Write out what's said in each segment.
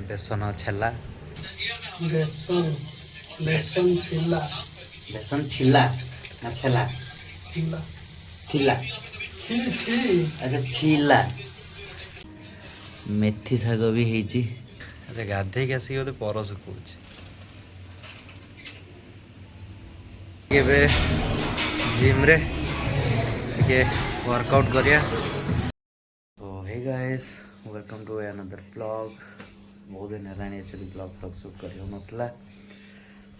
बेसन छेला बेसन बेसन छिला बेसन छिला ना छेला छिला थिला छी छी अच्छा छिला मेथी शाग भी ହେଇଛି अच्छा गाधेଇକି ଆସିକି बोधे पर ଶୁଖଉଛି ଏବେ जिम रे ଟିକେ वर्कआउट करिया तो hey guys welcome to another blog बहुत दिन है एक्चुअली ब्लॉग शूट कर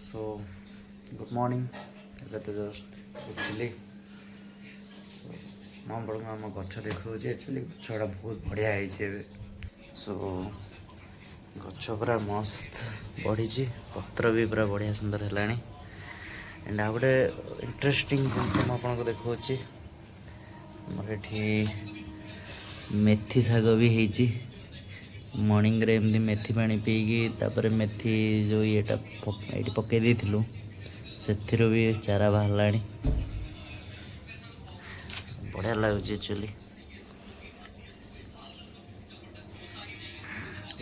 सो गुड मॉर्निंग ଏବେ ତ जस्ट उठिली माँ बड़ आम गच देखा एक्चुअली गछटा बहुत बढ़िया है सो गछ पूरा मस्त बढ़ी पत्र भी पूरा बढ़िया सुंदर है एंड आ गए इंटरेस्टिंग जिनस आपको देखा मोर ये मेथी शाग भी होती मॉर्निंग रे एमती मेथी पानी पीकी तापर मेथी जो येटा ये पकई देलु से भी चारा बाहर बढ़िया लगुच एक्चुअली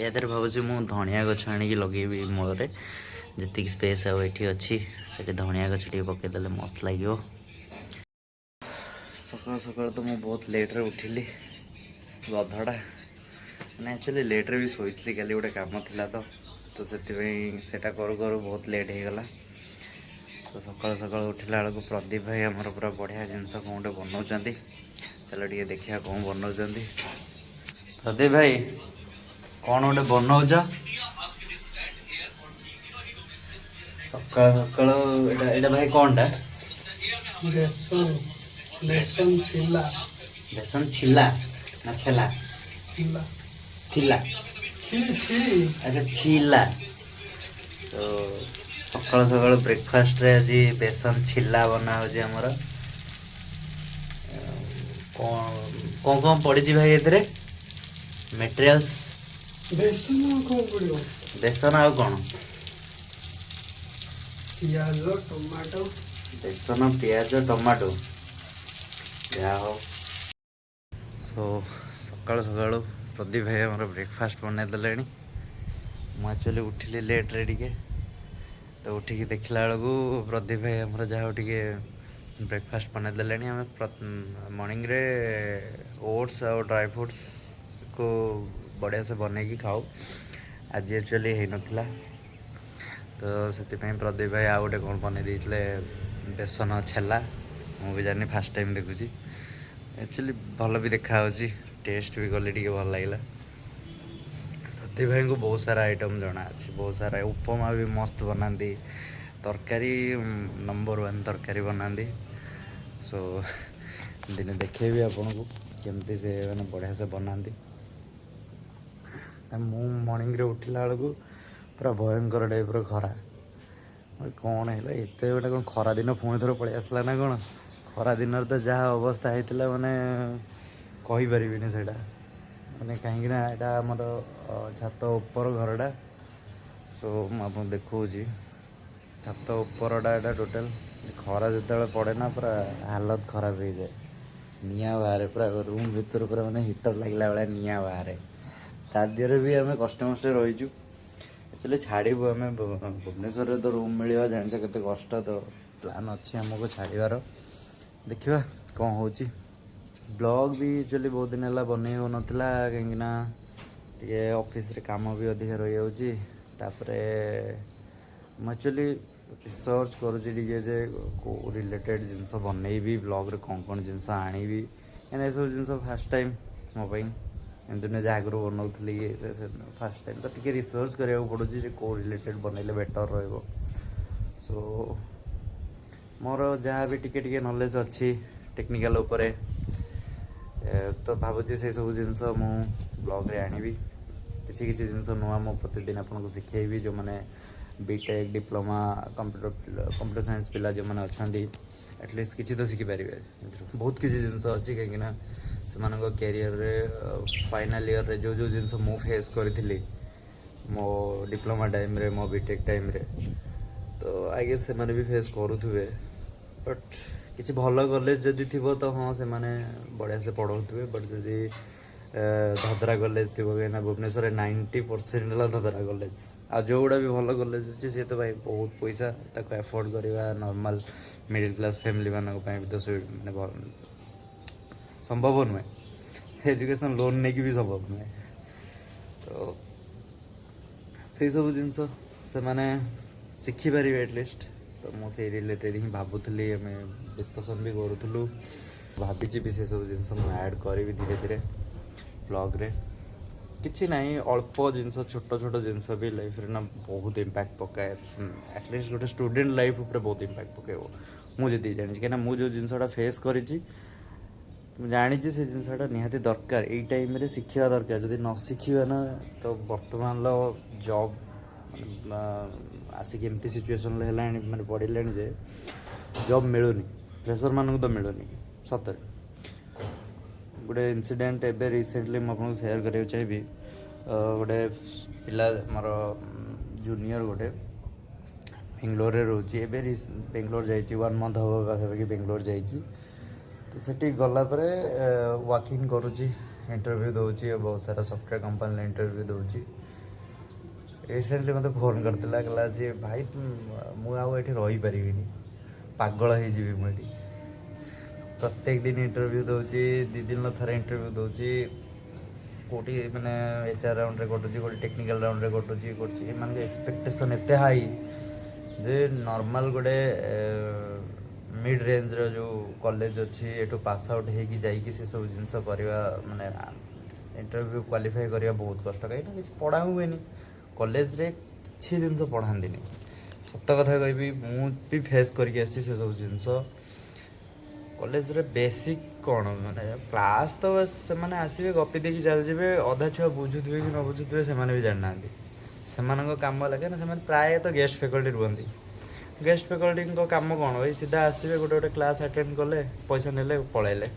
याद भावुँ मुझे धनिया गछ आनिक लगे मूल जी स्पेस आठी अच्छी से धनिया गछ टे पकईदे मस्त लगे सकाल सकाल तो मुझे बहुत लेट्रे उठिली गधड़ा मैंने एक्चुअली लेट्रे भी शोली कल गोटे कम था तो से करू करू बहुत लेट हो गला तो सकाल सकाल उठला बेलू प्रदीप भाई आमर पूरा बढ़िया जिनस कौन गोटे बनाऊँ चलो टे देखा कौन बनाऊँ प्रदीप भाई कौन गोटे बनाऊच सकाल सकाल भाई कौन टा बेसन बेसन छिला बेसन छिला ना छेला छिला थिला छी छी अच्छा छिला तो सकाल सकाल ब्रेकफास्ट रे आज बेसन छिला बना होमर कौन कौन पड़ी भाई ये मटेरियल्स बेसन कौन पड़ो बेसन आउ कौन पियाज टमाटो बेसन पियाज टमाटो या हो सो सकाल सकाल प्रदीप भाई आम ब्रेकफास्ट बनई दे मुझे एक्चुअली उठिली लेट्रे टे तो उठिकी देखला बेलू प्रदीप भाई आमर जहाँ टे ब्रेकफास्ट बनई दे आम मॉर्निंग रे ओट्स और ड्राई फ्रूट्स को बढ़िया से बनई खाऊ आज एक्चुअली हो नाला तो से प्रदीप भाई आउ गए कौन बन बेसन छेला मुझे जानी फास्ट टाइम देखुची एक्चुअली भल भी देखा टेस्ट भी कले टे भल लगे प्रदीप भाई को बहुत सारा आइटम जना अच्छे बहुत सारा उपमा भी मस्त बनाती तरकारी नंबर 1 तरकारी बनाती सो दिने देखे भी आपन को केमती से मैंने बढ़िया से बनाती मु मॉर्निंग रे उठला बेलू पूरा भयंकर टाइप खरा कौन है एत गोटे कौन खरा दिन पुणी थर पलि आसला ना कौन खरा दिन तो जहाँ अवस्था होता माने कहीपर से मैंने कहीं आमर छात उपर घरटा सो मुझे देखा छात उपरटा यहाँ टोटाल खरा जो पड़े ना पूरा हालत खराब हो जाए निआ बाहर पूरा रूम भर पूरा मैंने हीटर लगला भाया निआ बाहर तादिहरे भी आम कष्टे मष्टे रहीचु एक्चुअली छाड़ू आम भुवनेश्वर तो रूम मिलवा जान के कष्ट तो प्लान अच्छी आमको छाड़ार देखा कौन हो ब्लॉग भी एक्चुअली बहुत दिन है बन हो नाला कहीं ऑफिस रे काम भी अधिक रही जाऊँपर एक्चुअली रिसर्च करुचे कौ रिलेटेड जिनस बनईबी ब्लॉग रे कौन कौन जिनस आनीबी कहीं सब जिन फास्ट टाइम मोपाई एमती नुहे आगु बनाऊली फास्ट टाइम तो टी रिसर्च करा पड़े कौ रिलेटेड बनइले बेटर सो मोर जहाँ भी टिके नॉलेज अच्छी टेक्निकल उपरे तो भावुँ से सब जिनस मु ब्लॉग रे आनीबी किसी किसी जिनस नुआ मो प्रतिदिन आपको शिखेबी जो मैंने बीटेक डिप्लोमा कंप्यूटर साइंस पिला जो मैंने अच्छा एटलिस्ट किसी तो शिखिपारे बहुत किसी जिनस अच्छी कहीं से कैरियर रे फाइनल ईयर रे जो जो जिनस मु फेस करी मो डिप्लोमा टाइम रे मो बीटेक टाइम रे तो आई गेस से भी फेस करुवे बट किसी भल कॉलेज जदि थी तो हाँ से बढ़िया से पढ़ाऊे बट जदि धदरा कॉलेज थी कहीं भुवनेश्वर 90% है धदरा कॉलेज आ जो गुड़ा भी भल कॉलेज अच्छे सी तो भाई बहुत पैसा ताको एफोर्ड करवा नॉर्मल मिडिल क्लास फैमिली मानक भी तो माने संभव नुहे एजुकेशन लोन नहीं भी संभव नुहे तो से सब जिनस से मैंने शिखिपारे एटलिस्ट तो मुझे रिलेटेड ही भावुली आम डिस्कसन भी करूँ भाभी भी से सब जिन ऐड करी धीरे धीरे ब्लॉग रे किसी ना अल्प जिनस छोट छोट जिनस भी लाइफ रे ना बहुत इम्पैक्ट पकाए एटलिस्ट गोटे स्टूडेंट लाइफ ऊपर बहुत इम्पैक्ट पकेब मुझे जानी कहीं मुझे जिनसा फेस कर जानी से जिनसा निहाती दरकार यही टाइम रे शिखा दरकार जब न शिखा ना तो बर्तमान जॉब आसिक एमती सिचुएसन मैंने पढ़े जे जॉब मिलूनी फ्रेशर मानक तो मिलूनी सतरे गोटे इनसीडेंट एवं रिसेंटली मुझे सेयार करने चाहिए गोटे पिला मोर जूनियर गोटे बेंगलोर रोचे एवं बेंगलोर जा 1 मंथ हम पाखापाखि बेंगलोर जा तो सेठी गलापर वाकिंग करुँची इंटरव्यू दूसरी बहुत सारा सॉफ्टवेयर कंपनी इंटरव्यू दूसरी रिसेंटली मत फोन करता कहला जे भाई मुझे रही पारि पागल हो मुझे प्रत्येक दिन इंटरव्यू दूसरी 2 दिन थे इंटरव्यू दूसरी कौटी मैंने HR राउंड रे कटुची कौटी टेक्निकल राउंड रे कटुची कर एक्सपेक्टेशन एत हाई जे नॉर्मल गोटे मिड रेंज रो जो कॉलेज अच्छी एठू पास आउट होगी जाइए से सब जिनस करवा माने इंटरव्यू क्वालिफाई करवा बहुत कष्ट कहीं किसी पढ़ा हुए कॉलेज रे किसी जिनस पढ़ाती सत कथा कहि मुझे फेस करके से सब जिनस कॉलेज रे बेसिक कौन माने क्लास तो से मैंने आसवे गपी देखी चल जाए अधा छुआ बुझुवे कि न बुझुवे से भी जाना से कम लगे ना से प्राय तो गेस्ट फैकल्टी रुहती गेस्ट फैकल्टी कम कौन भाई सीधा आसवे गोटे गोटे क्लास अटेंड कले पैसा ने पलैले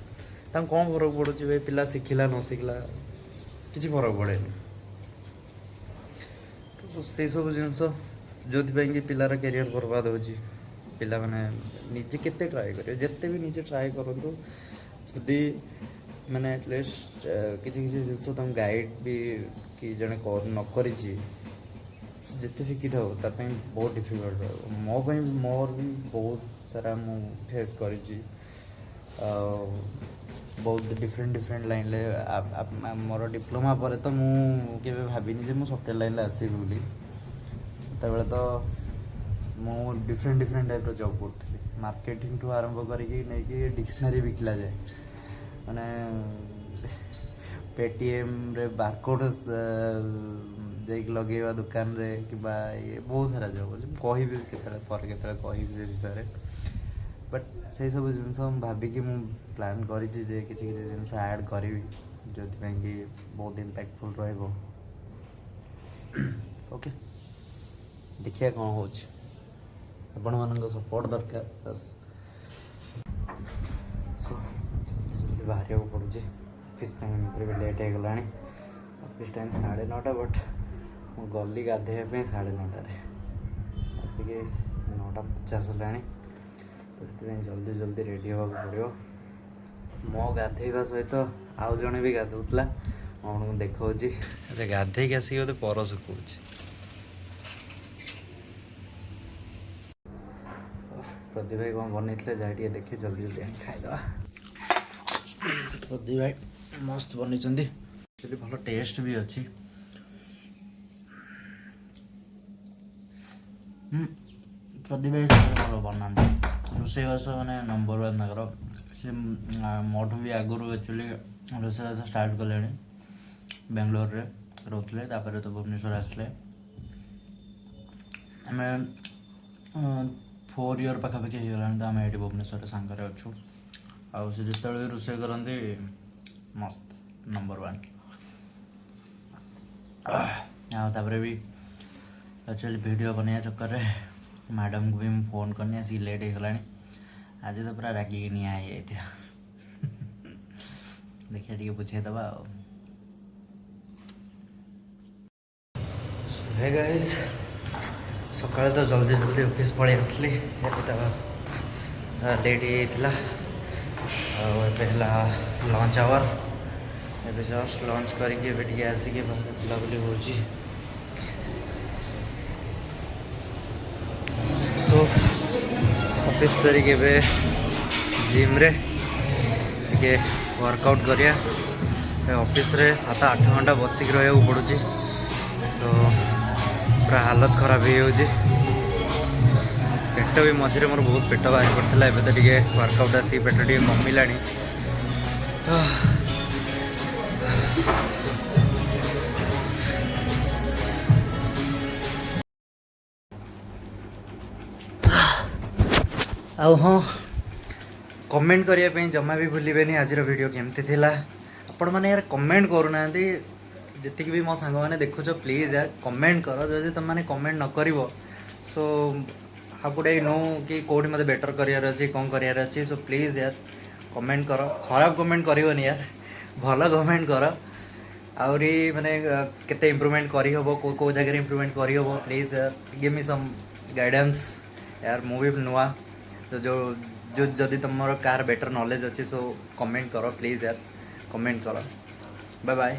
कौन फरक पड़ू भाई पिला शिखला न शिखला किसी फरक पड़े तो से सब जिनस जो कि पिलार कैरियर बर्बाद हो पिला माने निजे केते ट्राए करें जिते भी निजे ट्राए करूँ जदि मैंने एटलिस्ट किसी किसी जिनस तुम गाइड भी कि जड़े न कर जिते शिखी था बहुत डिफिकल्ट रहा मोप मोर भी बहुत सारा मु फेस कर बहुत डिफरेंट डिफरेंट लाइन मोर डिप्लोमा पर तो मुझे भाविनी मुझे सॉफ्टवेयर लाइन आसबि बोली से तो मु डिफरेंट डिफरेंट टाइप जॉब करी मार्केटिंग ठू आरंभ करके डिक्शनरी बिकला जाए माने पेटीएम रे बारकोड जाइक लगेवा दुकान रे कि ये बहुत सारा जॉब अच्छे कहि कही से विषय बट से सब जिन भाविकी प्लान करी किसी किसी जिन ऐड करी जो कि बहुत इम्पैक्टफुल रहिबो ओके देखिए कौन हो आपण मान सपोर्ट दरकार बस सो जल्दी बाहर पड़ू ऑफिस टाइम भी लेट हो गला ऑफिस टाइम 9:30 बट मु गली गाधे 9:30 आसिक 9:50 है तो से जल्दी जल्दी रेडी होगा पड़ो मो गाधेवा सहित आउ जड़े भी गाधौला कौन देखा गाधे आसिक बोते पर सुखु प्रदीप भाई कौन बनई जाए देखे जल्दी जल्दी खाईदे प्रदीप भाई मस्त बनई भल टेस्ट भी अच्छी प्रदीप भाई भल बना रोसईबास मैंने नंबर 1 ताकर से मोठू भी आगुरी एक्चुअली रोसईबास स्टार्ट कले बेंगलोर रे रोते तो भुवनेश्वर आसले आम 4 इयर पाखापाखि होगा तो आम ये भुवनेश्वर सांगे अच्छु आउ से जिते भी रोषे करती मस्त नंबर 1 आउे भी एक्चुअली वीडियो बनया चक्कर रे मैडम को भी फोन करनी आसिक लेट हो गला आज तो पूरा रागिक निआ देखिए टी बुझेदबा हे गाइस सकाल तो जल्दी जल्दी ऑफिस पड़े आसली लेट होता लंच आवर ଏବେ ଜଷ୍ଟ ଲଞ୍ଚ କରିକି ଏବେ ଟିକେ ଆସିକି ବାହାରେ ବୁଲାବୁଲି ହେଉଛି। ସୋ ଅଫିସ୍ ସାରିକି ଏବେ ଜିମ୍ରେ ଟିକେ ୱାର୍କଆଉଟ୍ କରିବା। ଅଫିସ୍ରେ 7-8 ଘଣ୍ଟା ବସିକି ରହିବାକୁ ପଡ଼ୁଛି। ସୋ ପୁରା ହାଲତ ଖରାପ ହେଇଯାଉଛି। ପେଟ ବି ମଝିରେ ମୋର ବହୁତ ପେଟ ବାହାରି ପଡ଼ିଥିଲା। ଏବେ ତ ଟିକେ ୱାର୍କଆଉଟ୍ ଆସିକି ପେଟ ଟିକେ କମିଲାଣି। ଆଉ ହଁ, କମେଣ୍ଟ କରିବା ପାଇଁ ଜମା ବି ଭୁଲିବେନି ଆଜିର ଭିଡ଼ିଓ କେମିତି ଥିଲା। ଆପଣମାନେ ୟାର କମେଣ୍ଟ କରୁନାହାନ୍ତି। ଯେତିକି ବି ମୋ ସାଙ୍ଗମାନେ ଦେଖୁଛ ପ୍ଲିଜ୍ ୟାର କମେଣ୍ଟ କର। ଯଦି ତୁମମାନେ କମେଣ୍ଟ ନ କରିବ so how could I know କି କେଉଁଠି ମୋତେ ବେଟର୍ କରିବାର ଅଛି, କ'ଣ କରିବାର ଅଛି। ସୋ ପ୍ଲିଜ୍ ୟାର କମେଣ୍ଟ କର। ଖରାପ କମେଣ୍ଟ କରିବନି ୟାର, ଭଲ କମେଣ୍ଟ କର। ଆହୁରି ମାନେ କେତେ ଇମ୍ପ୍ରୁଭମେଣ୍ଟ କରିହେବ, କେଉଁ ଜାଗାରେ ଇମ୍ପ୍ରୁଭମେଣ୍ଟ କରିହେବ, ପ୍ଲିଜ୍ ୟାର ଗିଭ୍ ମି ସମ୍ ଗାଇଡ଼ାନ୍ସ। ୟାର ମୁଁ ବି ନୂଆ, ତ ଯଦି ତୁମର କାହାର ବେଟର୍ ନଲେଜ୍ ଅଛି ସୋ କମେଣ୍ଟ କର ପ୍ଲିଜ୍ ୟାର, କମେଣ୍ଟ କର। Bye bye.